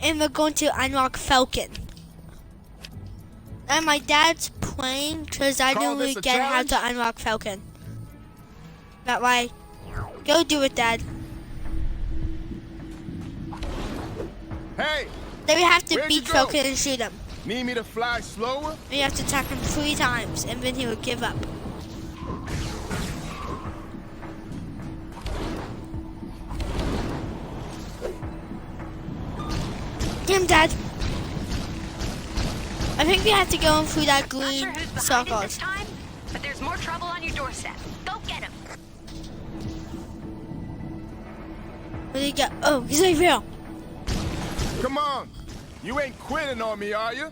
and we're going to unlock Falcon. And my dad's playing because I don't really get how to unlock Falcon. That way, go do it, Dad. Hey! Then we have to beat Falcon and shoot him. Need me to fly slower? We have to attack him 3 times, and then he will give up. Get him, Dad. I think we have to go through that green circle. But there's more trouble on your doorstep. Go get him. Where did he go? Oh, he's right here. Come on. You ain't quitting on me, are you?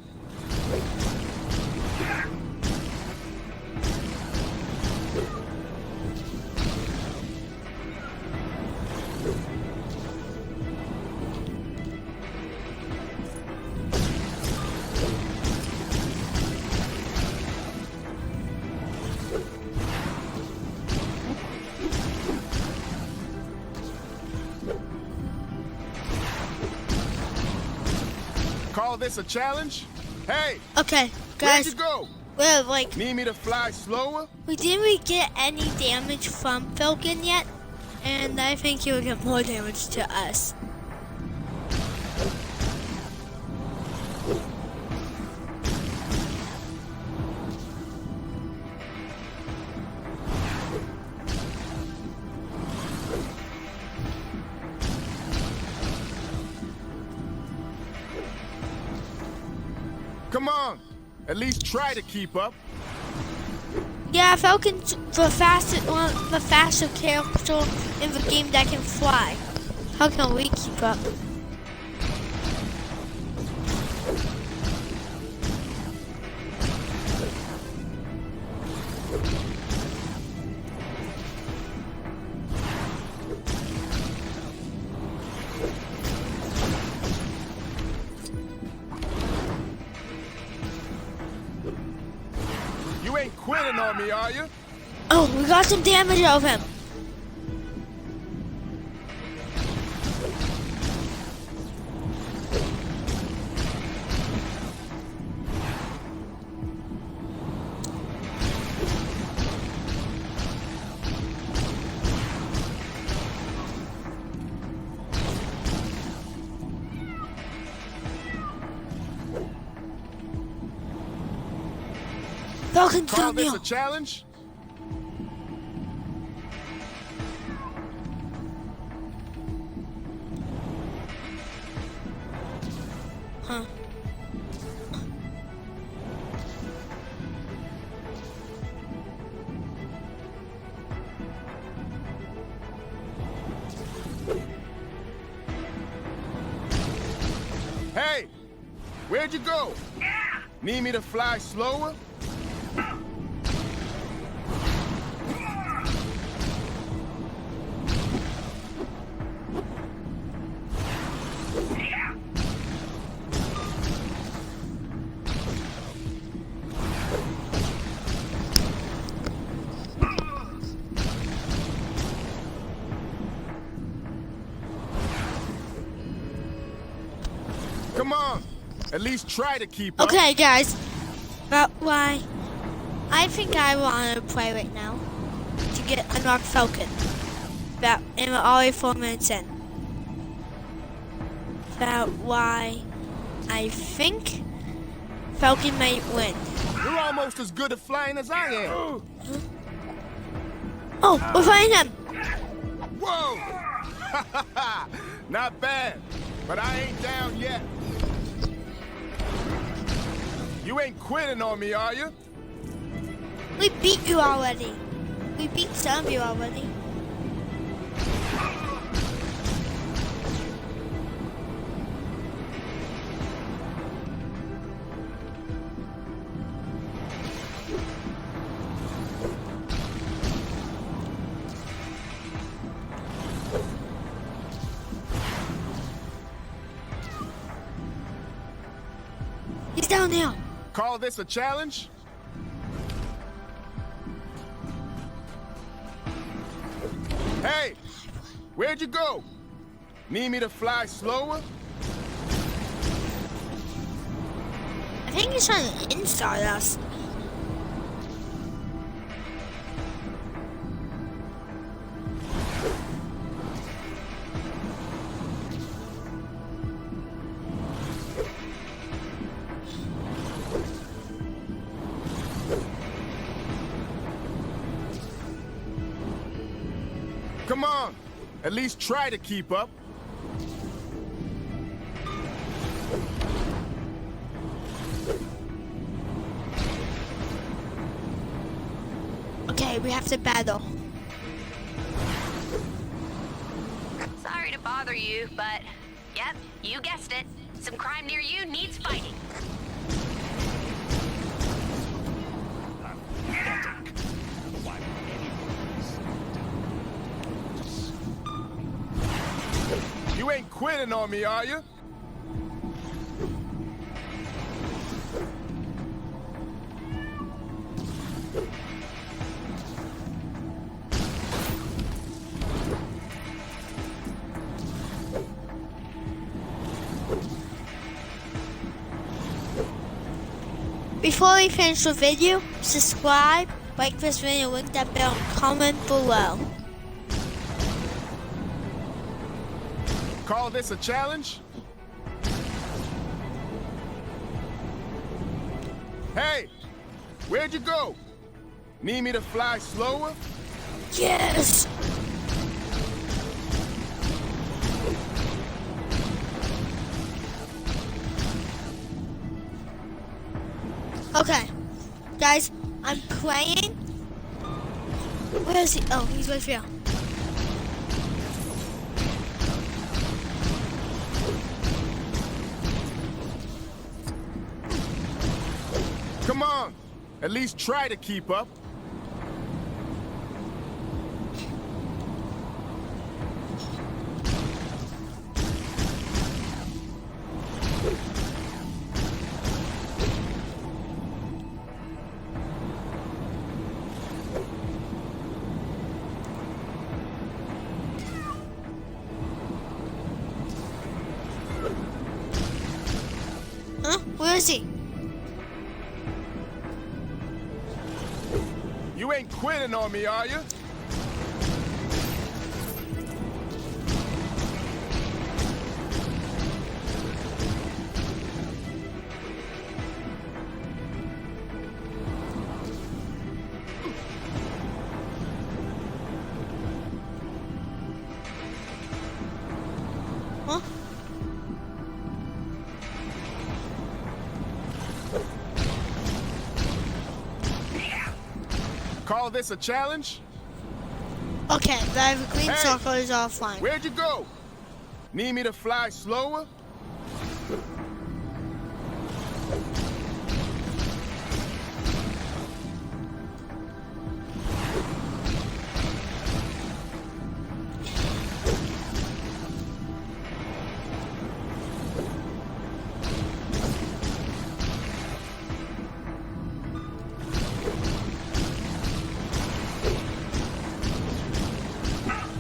Call this a challenge? Hey! Okay, Where'd guys. you go? We're like, Need me to fly slower? we didn't really get any damage from Falcon yet, and I think he will get more damage to us. Come on. At least try to keep up. Yeah, Falcon's the faster character in the game that can fly. How can we keep up? You ain't quitting on me, are you? Oh, we got some damage out of him. Falcon's Call down this here. a challenge? Huh. Hey! Where'd you go? Need me to fly slower? Come on. At least try to keep up. Okay, guys. But why? I think I want to play right now to get unlock Falcon. But and we're already 4 minutes in. That why I think Falcon might win. You're almost as good at flying as I am. Oh, we're finding him. Whoa! Not bad, but I ain't down yet. You ain't quitting on me, are you? We beat you already. We beat some of you already. He's down there. Call this a challenge? Hey! Where'd you go? Need me to fly slower? think he's trying to inside us. Come on, at least try to keep up. Okay, we have to battle. Sorry to bother you, but yep, you guessed it. Some crime near you needs fighting. You ain't quitting on me, are you? Before we finish the video, subscribe, like this video, link that bell, and comment below. Call this a challenge? Hey, where'd you go? Need me to fly slower? Yes! Okay, guys, I'm playing. Where is he? Oh, he's right here. Come on, at least try to keep up. Huh? Where is he? You ain't quitting on me, are you? Huh? Call this a challenge? Okay, the green Hey! circle is offline. Where'd you go? Need me to fly slower?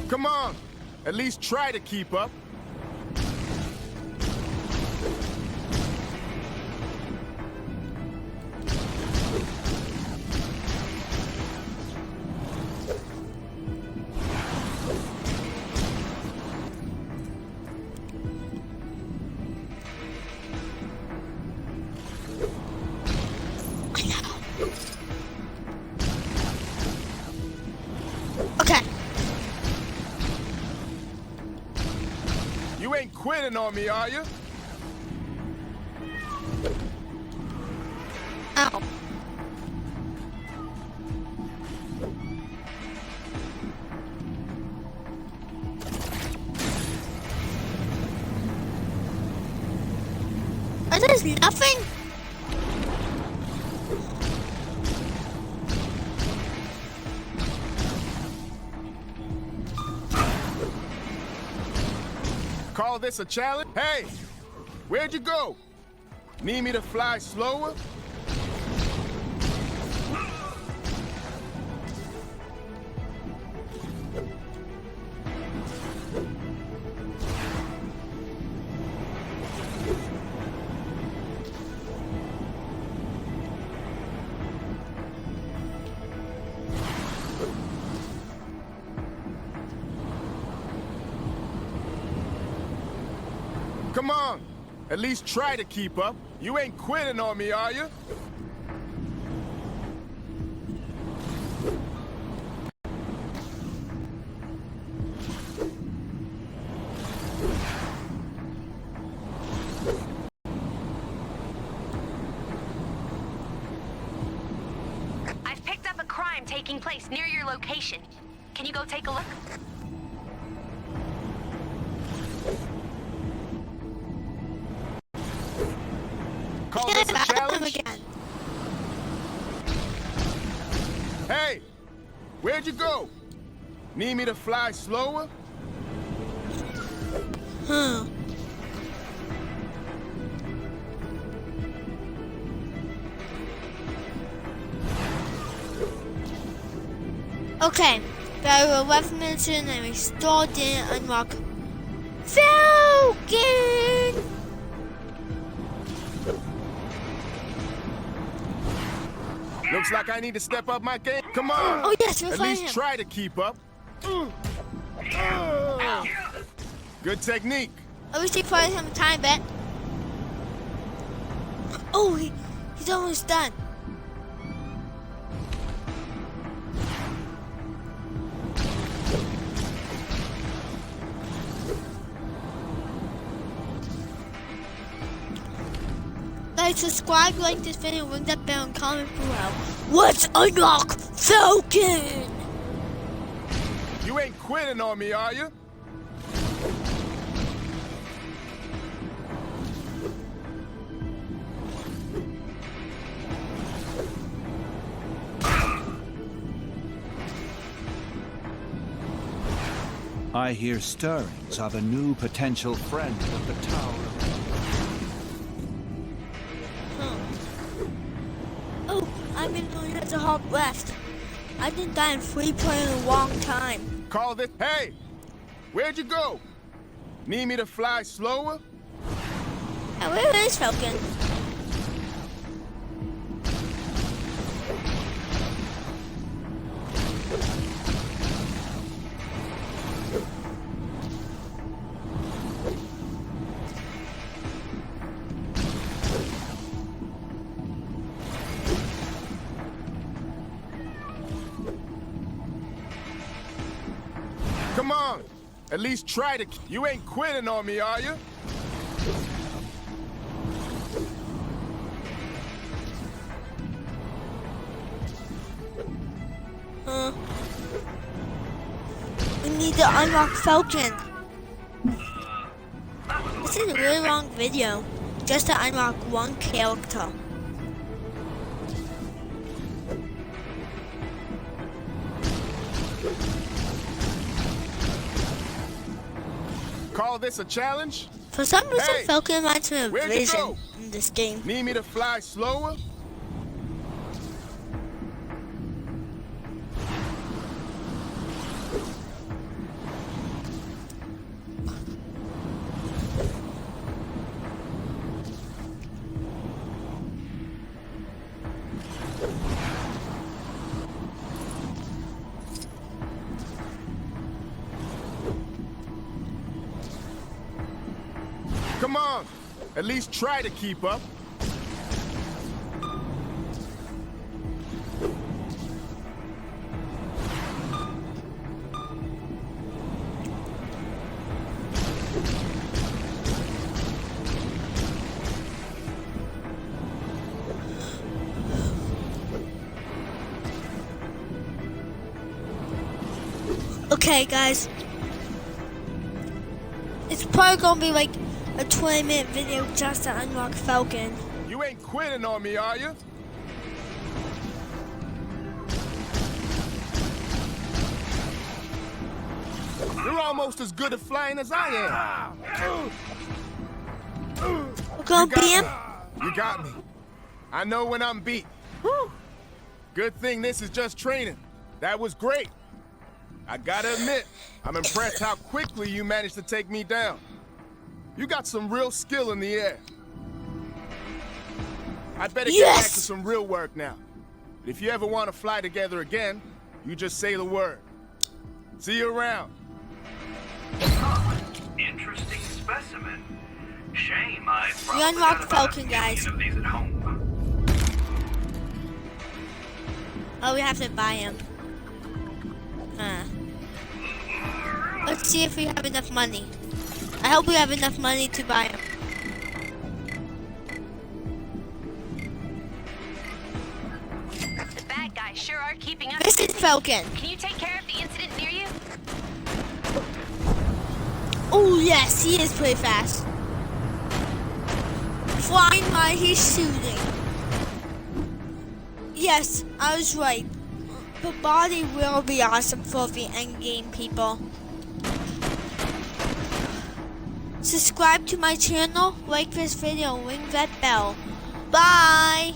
Come on, at least try to keep up. Okay, You ain't quitting on me, are you? ow. There's nothing? Call this a challenge? Hey, where'd you go? Need me to fly slower? Come on, at least try to keep up. You ain't quitting on me, are you? I've picked up a crime taking place near your location. Can you go take a look? Call this a Him challenge? again. Hey, where'd you go? Need me to fly slower? Huh. Okay, there were 11 minutes in and we still didn't unlock Falcon! Looks like I need to step up my game. Come on. Oh yes, we're At flying least him. try to keep up. Good technique. At least he probably some time bet. Oh, he's almost done. Like, subscribe, like this video, ring that bell, and comment below. Let's unlock Falcon! You ain't quitting on me, are you? I hear stirrings of a new potential friend of the tower. Oh, I've been doing it to hop left. I didn't die in free play in a long time. Call this. Hey, where'd you go? Need me to fly slower? Now, where is Falcon? Come on, at least try to. You ain't quitting on me, are you? We need to unlock Falcon. This is a really long video, just to unlock one character. Call this a challenge? For some reason, Hey, Falcon reminds me of where'd you Vision go? in this game. Need me to fly slower? Come on, at least try to keep up. Okay, guys. It's probably gonna be like a 20-minute video just to unlock Falcon. You ain't quitting on me, are you? You're almost as good at flying as I am. We're gonna beat him. You got me. I know when I'm beat. Whew. Good thing this is just training. That was great. I gotta admit, I'm impressed how quickly you managed to take me down. You got some real skill in the air. I'd better get back to some real work now. If you ever want to fly together again, you just say the word. See you around. Interesting specimen. Shame, I We unlocked Falcon, guys. of these at home. Oh, we have to buy him. Let's see if we have enough money. I hope we have enough money to buy him. The bad guys sure are keeping us This is busy. Falcon. Can you take care of the incident near you? Oh yes, he is pretty fast. Flying while he's shooting. Yes, I was right. The body will be awesome for the end game, people. Subscribe to my channel, like this video, ring that bell. Bye!